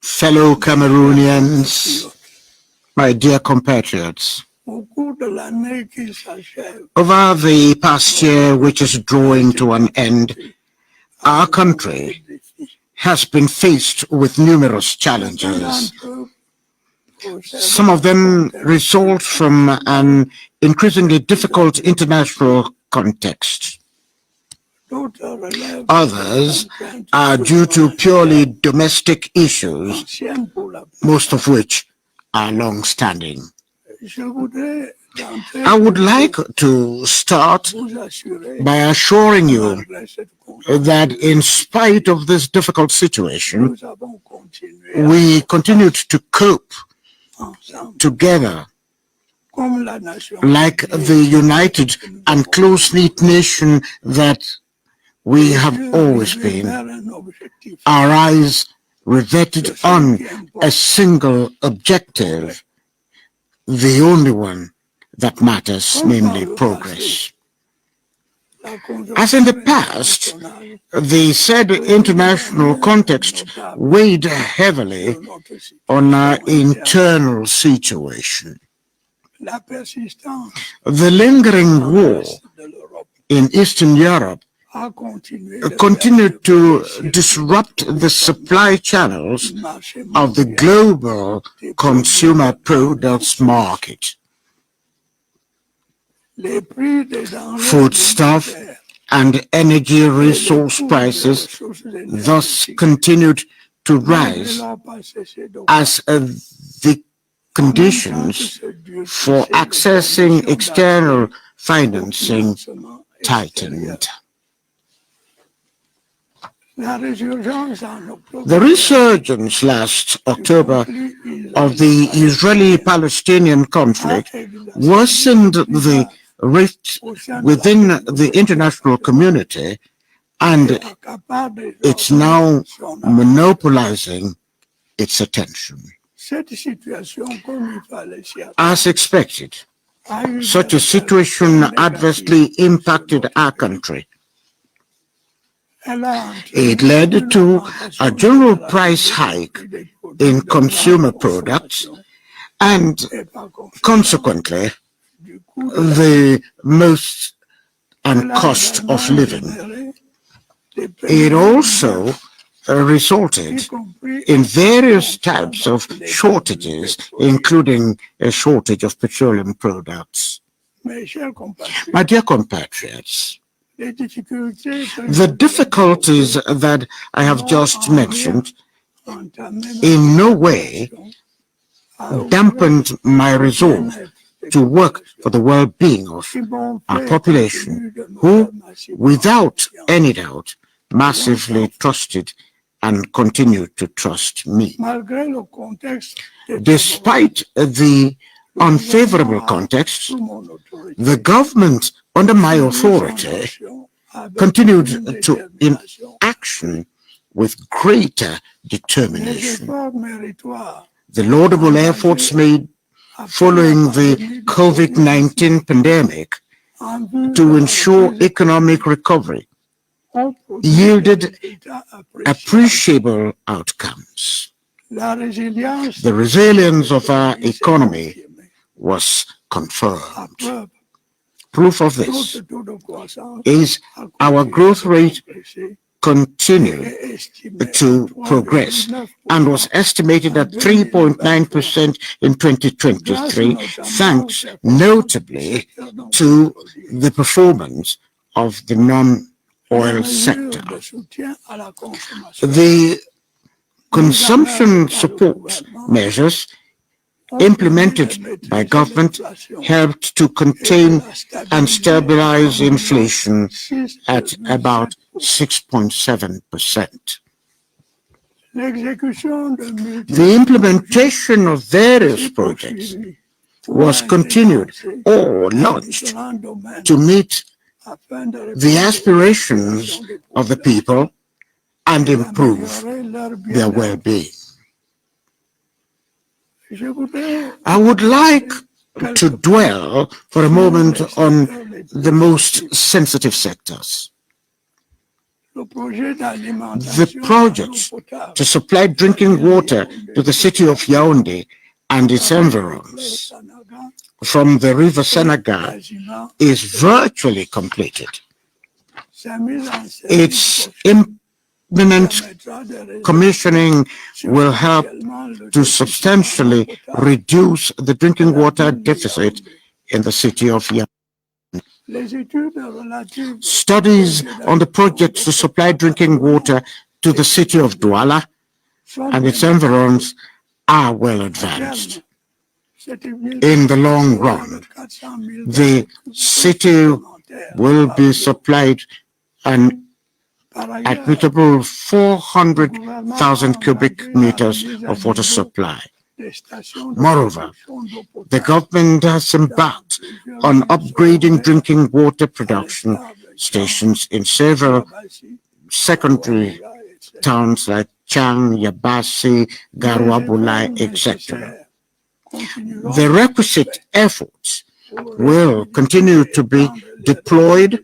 Fellow Cameroonians, my dear compatriots, over the past year, which is drawing to an end, our country has been faced with numerous challenges. Some of them result from an increasingly difficult international context. Others are due to purely domestic issues, most of which are long-standing. I would like to start by assuring you that in spite of this difficult situation, we continued to cope together like the united and close-knit nation that we have always been, our eyes riveted on a single objective, the only one that matters, namely progress. As in the past, the said international context weighed heavily on our internal situation. The lingering war in Eastern Europe continued to disrupt the supply channels of the global consumer products market. Foodstuff and energy resource prices thus continued to rise as the conditions for accessing external financing tightened. The resurgence last October of the Israeli-Palestinian conflict worsened the rift within the international community, and it's now monopolizing its attention. As expected, such a situation adversely impacted our country. It led to a general price hike in consumer products and, consequently, the most and cost of living. It also resulted in various types of shortages, including a shortage of petroleum products. My dear compatriots, the difficulties that I have just mentioned in no way dampened my resolve to work for the well-being of our population, who, without any doubt, massively trusted and continue to trust me. Despite the unfavorable context, the government under my authority continued to in action with greater determination. The laudable efforts made following the COVID-19 pandemic to ensure economic recovery yielded appreciable outcomes. The resilience of our economy was confirmed. Proof of this is our growth rate continued to progress and was estimated at 3.9% in 2023, thanks notably to the performance of the non-oil sector. The consumption support measures implemented by government helped to contain and stabilize inflation at about 6.7%. The implementation of various projects was continued or launched to meet the aspirations of the people and improve their well-being. I would like to dwell for a moment on the most sensitive sectors. The project to supply drinking water to the city of Yaoundé and its environs from the river Senegal is virtually completed. Its imminent commissioning will help to substantially reduce the drinking water deficit in the city of Yaoundé. Studies on the project to supply drinking water to the city of Douala and its environs are well advanced. In the long run, the city will be supplied an admittable 400,000 cubic meters of water supply. Moreover, the government has embarked on upgrading drinking water production stations in several secondary towns like Chang, Yabasi, Garouabulai, etc. The requisite efforts will continue to be deployed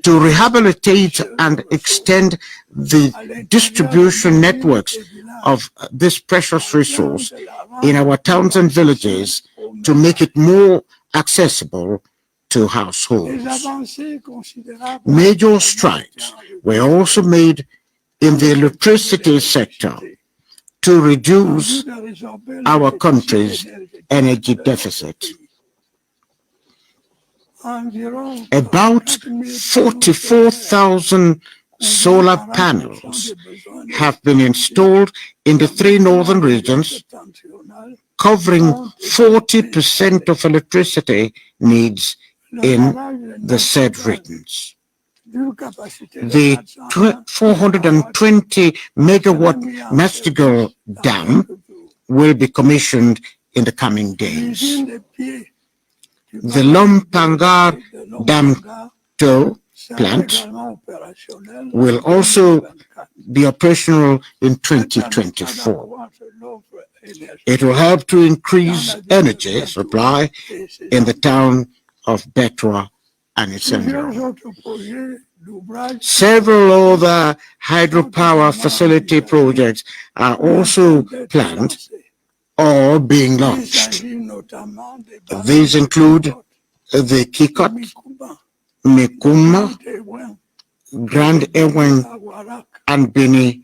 to rehabilitate and extend the distribution networks of this precious resource in our towns and villages to make it more accessible to households. Major strides were also made in the electricity sector to reduce our country's energy deficit. About 44,000 solar panels have been installed in the 3 northern regions, covering 40% of electricity needs in the said regions. The 420 megawatt Mastigal Dam will be commissioned in the coming days. The Lompangar Dam 2 plant will also be operational in 2024. It will help to increase energy supply in the town of Betra and its environs. Several other hydropower facility projects are also planned or being launched. These include the Kikot, Mikuma, Grand Ewen, and Bini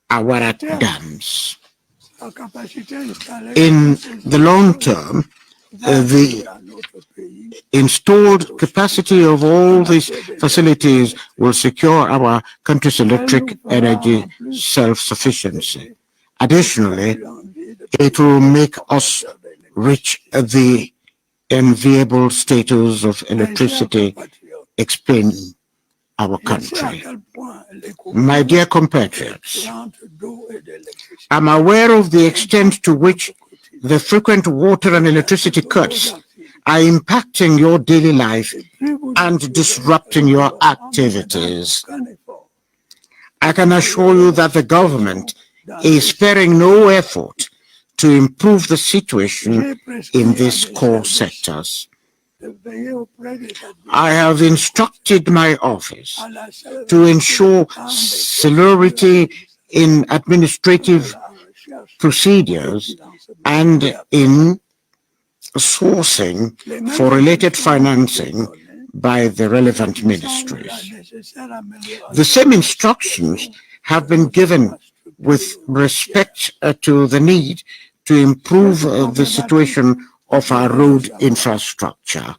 Awarat dams. In the long term, the installed capacity of all these facilities will secure our country's electric energy self-sufficiency. Additionally, it will make us reach the enviable status of electricity explaining our country. My dear compatriots, I'm aware of the extent to which the frequent water and electricity cuts are impacting your daily life and disrupting your activities. I can assure you that the government is sparing no effort to improve the situation in these core sectors. I have instructed my office to ensure celerity in administrative procedures and in sourcing for related financing by the relevant ministries. The same instructions have been given with respect to the need to improve the situation of our road infrastructure.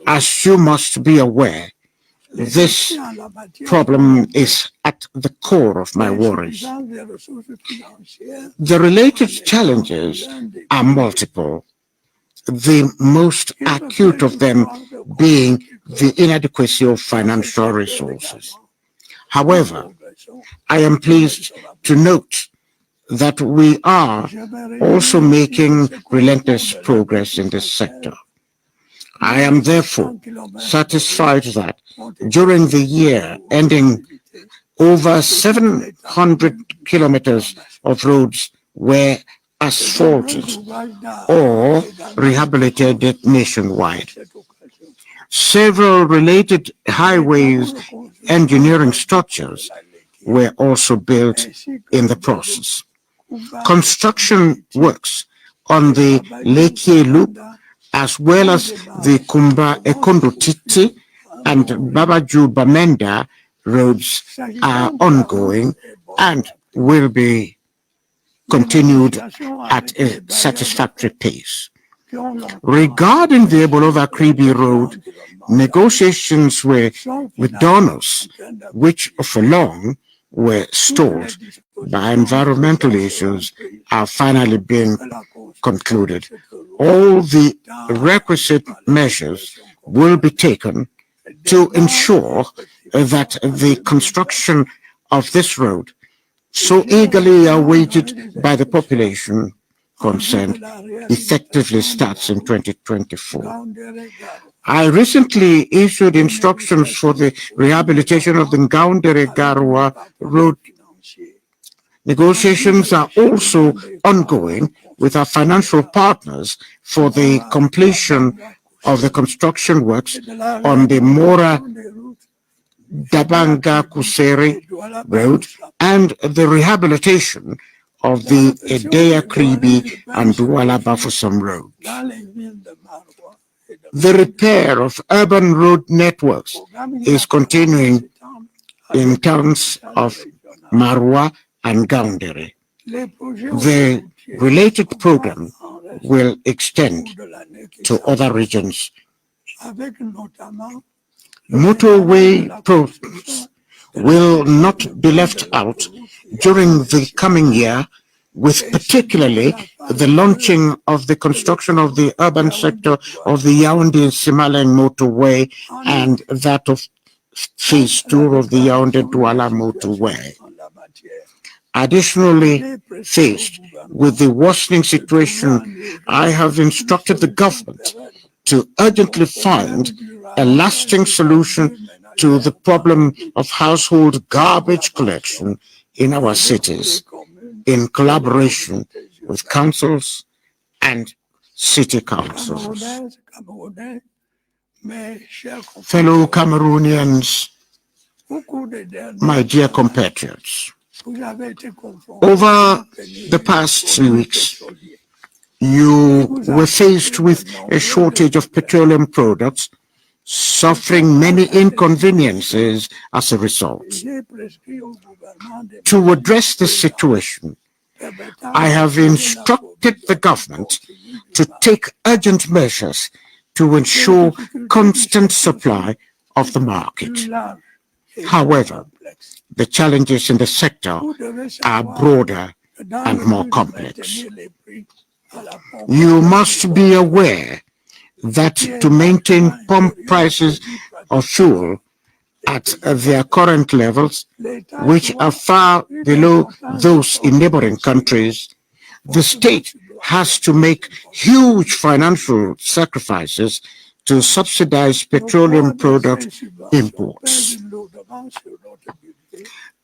As you must be aware, this problem is at the core of my worries. The related challenges are multiple, the most acute of them being the inadequacy of financial resources. However, I am pleased to note that we are also making relentless progress in this sector. I am therefore satisfied that during the year ending, over 700 kilometers of roads were asphalted or rehabilitated nationwide. Several related highways engineering structures were also built in the process. Construction works on the Lekkie Loop, as well as the Kumba Ekondotiti and Babaju Bamenda roads are ongoing and will be continued at a satisfactory pace. Regarding the Ebolova-Kribi Road, negotiations with donors, which for long were stalled by environmental issues, are finally being concluded. All the requisite measures will be taken to ensure that the construction of this road, so eagerly awaited by the population concerned, effectively starts in 2024. I recently issued instructions for the rehabilitation of the Ngaoundéré-Garoua road. Negotiations are also ongoing with our financial partners for the completion of the construction works on the Mora Dabanga Kuseri road and the rehabilitation of the Edea Kribi and Douala Bafoussam roads. The repair of urban road networks is continuing in towns of Marwa and Ngaoundéré. The related program will extend to other regions. Motorway projects will not be left out during the coming year, with particularly the launching of the construction of the urban sector of the Yaoundé-Simaleng motorway and that of phase 2 of the Yaoundé-Douala motorway. Additionally, faced with the worsening situation, I have instructed the government to urgently find a lasting solution to the problem of household garbage collection in our cities, in collaboration with councils and city councils. Fellow Cameroonians, my dear compatriots, over the past 2 weeks, you were faced with a shortage of petroleum products, suffering many inconveniences as a result. To address this situation, I have instructed the government to take urgent measures to ensure constant supply of the market. However, the challenges in the sector are broader and more complex. You must be aware that to maintain pump prices of fuel at their current levels, which are far below those in neighboring countries, the state has to make huge financial sacrifices to subsidize petroleum product imports.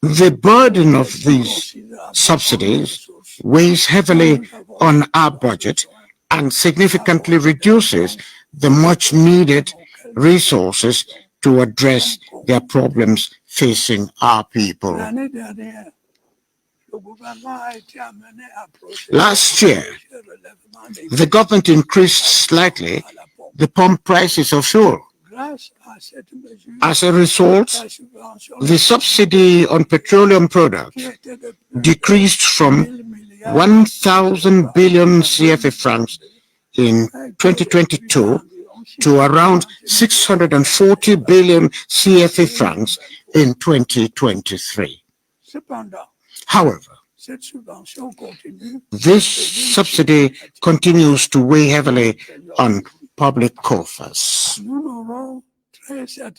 The burden of these subsidies weighs heavily on our budget and significantly reduces the much-needed resources to address their problems facing our people. Last year, the government increased slightly the pump prices of fuel. As a result, the subsidy on petroleum products decreased from 1,000 billion CFA francs in 2022 to around 640 billion CFA francs in 2023. However, this subsidy continues to weigh heavily on public coffers.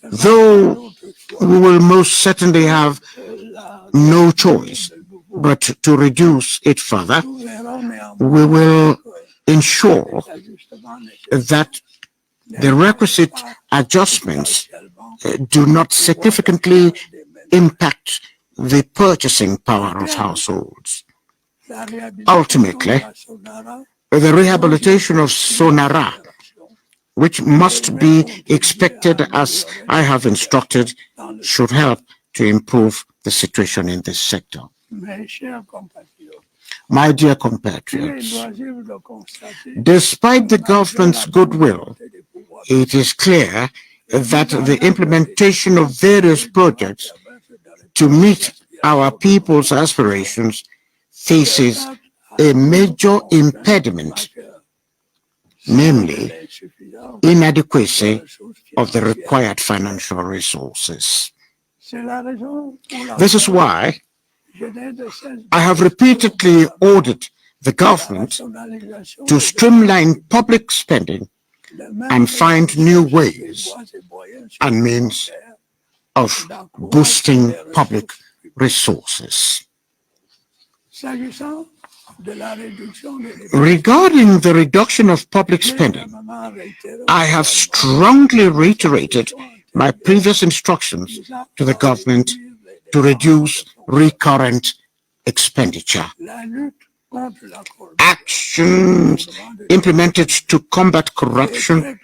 Though we will most certainly have no choice but to reduce it further, we will ensure that the requisite adjustments do not significantly impact the purchasing power of households. Ultimately, the rehabilitation of Sonara which must be expected as I have instructed, should help to improve the situation in this sector. My dear compatriots, despite the government's goodwill, it is clear that the implementation of various projects to meet our people's aspirations faces a major impediment, namely inadequacy of the required financial resources. This is why I have repeatedly ordered the government to streamline public spending and find new ways and means of boosting public resources. Regarding the reduction of public spending, I have strongly reiterated my previous instructions to the government to reduce recurrent expenditure. Actions implemented to combat corruption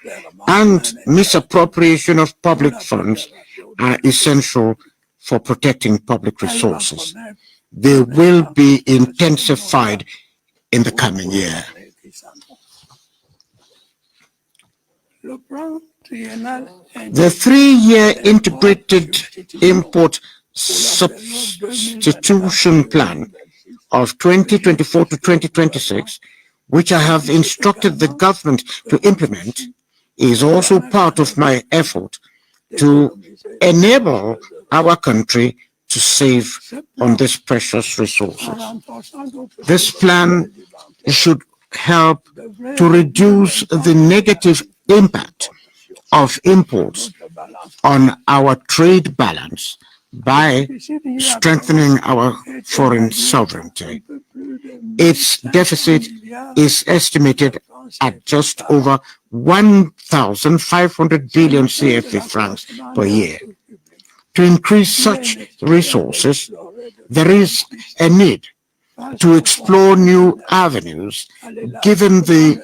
and misappropriation of public funds are essential for protecting public resources. They will be intensified in the coming year. The 3-year integrated import substitution plan of 2024 to 2026, which I have instructed the government to implement, is also part of my effort to enable our country to save on these precious resources. This plan should help to reduce the negative impact of imports on our trade balance by strengthening our foreign sovereignty. Its deficit is estimated at just over 1,500 billion CFA francs per year. To increase such resources, there is a need to explore new avenues, given the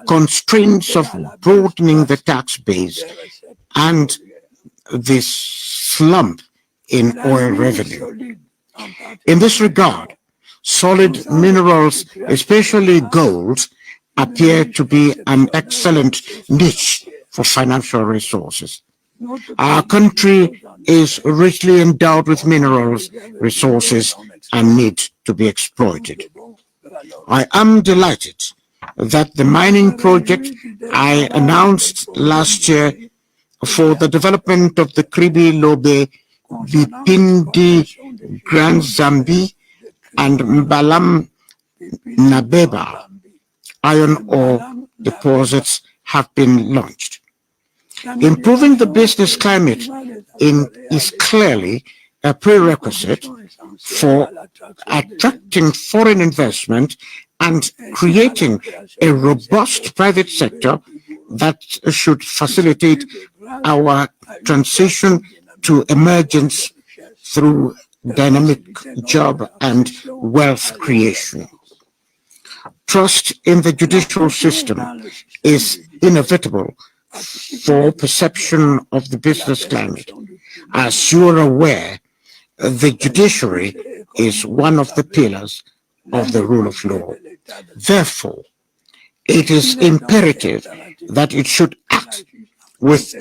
constraints of broadening the tax base and the slump in oil revenue. In this regard, solid minerals, especially gold, appear to be an excellent niche for financial resources. Our country is richly endowed with minerals, resources, and need to be exploited. I am delighted that the mining project I announced last year for the development of the Kribi Lobe, Bipindi, Grand Zambi, and Mbalam Nabeba iron ore deposits have been launched. Improving the business climate is clearly a prerequisite for attracting foreign investment and creating a robust private sector that should facilitate our transition to emergence through dynamic job and wealth creation. Trust in the judicial system is inevitable for perception of the business climate. As you are aware, the judiciary is one of the pillars of the rule of law. Therefore, it is imperative that it should act with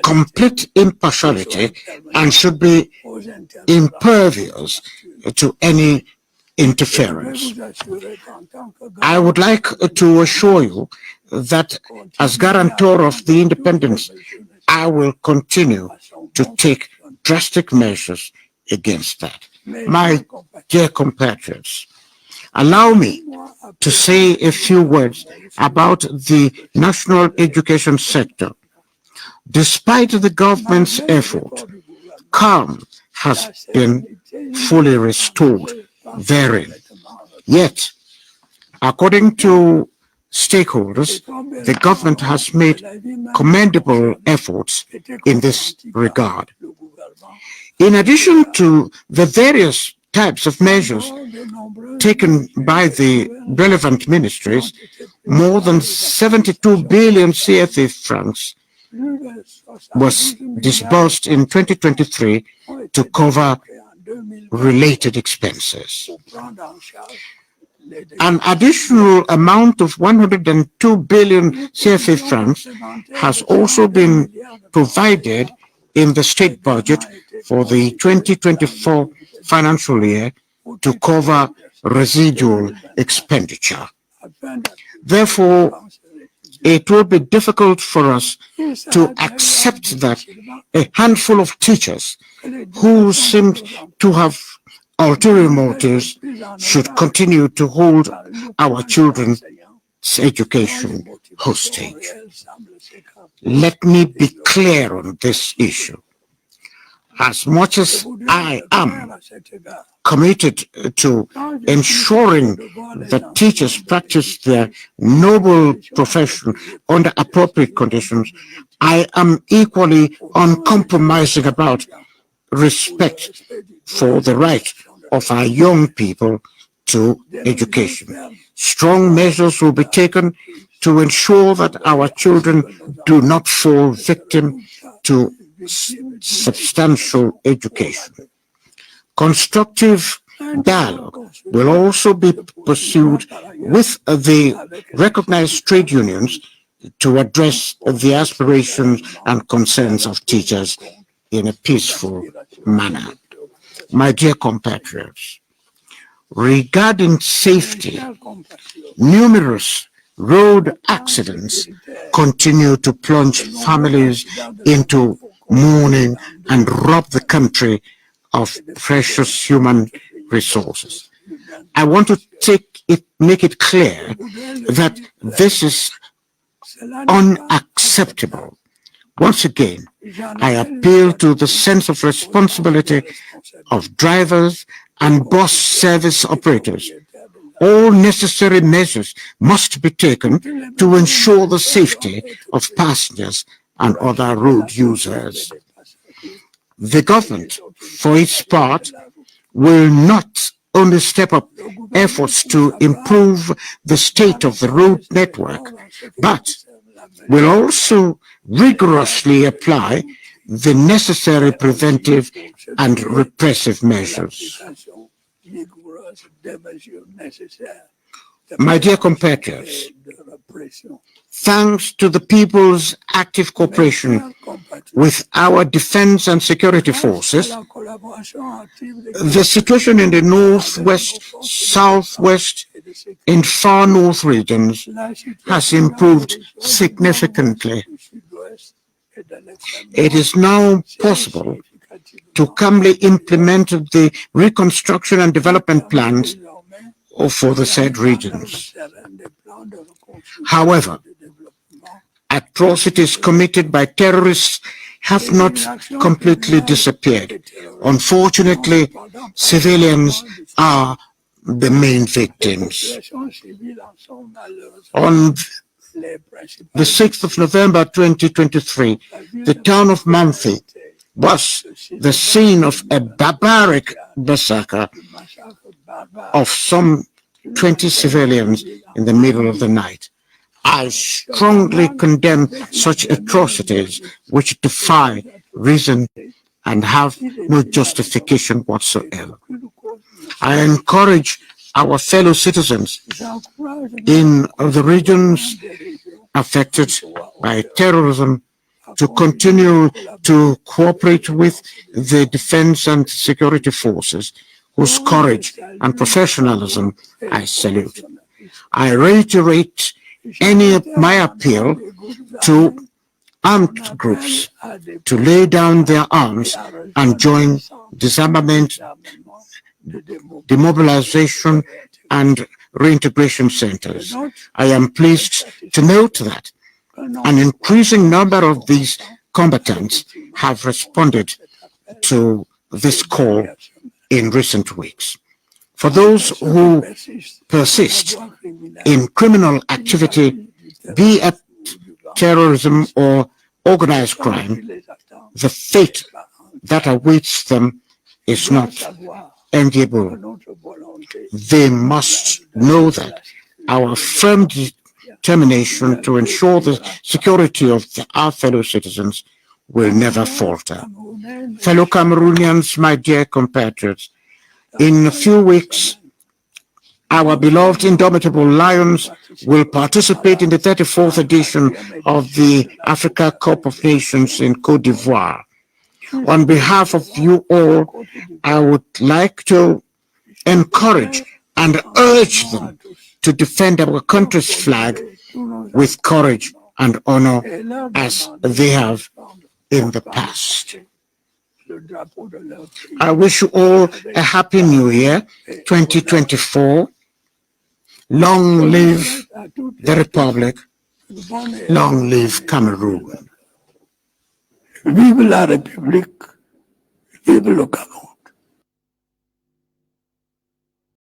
complete impartiality and should be impervious to any interference. I would like to assure you that as guarantor of the independence, I will continue to take drastic measures against that. My dear compatriots, allow me to say a few words about the national education sector. Despite the government's effort, calm has been fully restored therein. Yet, according to stakeholders, the government has made commendable efforts in this regard. In addition to the various types of measures taken by the relevant ministries, more than 72 billion CFA francs was disbursed in 2023 to cover related expenses. An additional amount of 102 billion CFA francs has also been provided in the state budget for the 2024 financial year to cover residual expenditure. Therefore, it will be difficult for us to accept that a handful of teachers who seemed to have ulterior motives should continue to hold our children's education hostage. Let me be clear on this issue. As much as I am committed to ensuring that teachers practice their noble profession under appropriate conditions, I am equally uncompromising about respect for the right of our young people to education. Strong measures will be taken to ensure that our children do not fall victim to substantial education. Constructive dialogue will also be pursued with the recognized trade unions to address the aspirations and concerns of teachers in a peaceful manner. My dear compatriots, regarding safety, numerous road accidents continue to plunge families into mourning and rob the country of precious human resources. I want to make it clear that this is unacceptable. Once again, I appeal to the sense of responsibility of drivers and bus service operators. All necessary measures must be taken to ensure the safety of passengers and other road users. The government, for its part, will not only step up efforts to improve the state of the road network, but will also rigorously apply the necessary preventive and repressive measures. My dear compatriots, thanks to the people's active cooperation with our defense and security forces, the situation in the northwest, southwest, and far north regions has improved significantly. It is now possible to calmly implement the reconstruction and development plans for the said regions. However, atrocities committed by terrorists have not completely disappeared. Unfortunately, civilians are the main victims. On the 6th of November 2023, the town of Mamfi was the scene of a barbaric massacre of some 20 civilians in the middle of the night. I strongly condemn such atrocities which defy reason and have no justification whatsoever. I encourage our fellow citizens in the regions affected by terrorism to continue to cooperate with the defense and security forces, whose courage and professionalism I salute. I reiterate my appeal to armed groups to lay down their arms and join disarmament, demobilization, and reintegration centers. I am pleased to note that an increasing number of these combatants have responded to this call in recent weeks. For those who persist in criminal activity, be it terrorism or organized crime, the fate that awaits them is not enviable. They must know that our firm determination to ensure the security of our fellow citizens will never falter. Fellow Cameroonians, my dear compatriots, in a few weeks, our beloved indomitable Lions will participate in the 34th edition of the Africa Cup of Nations in Côte d'Ivoire. On behalf of you all, I would like to encourage and urge them to defend our country's flag with courage and honor as they have in the past. I wish you all a happy new year, 2024. Long live the Republic. Long live Cameroon. Vive la République. Vive le Cameroun.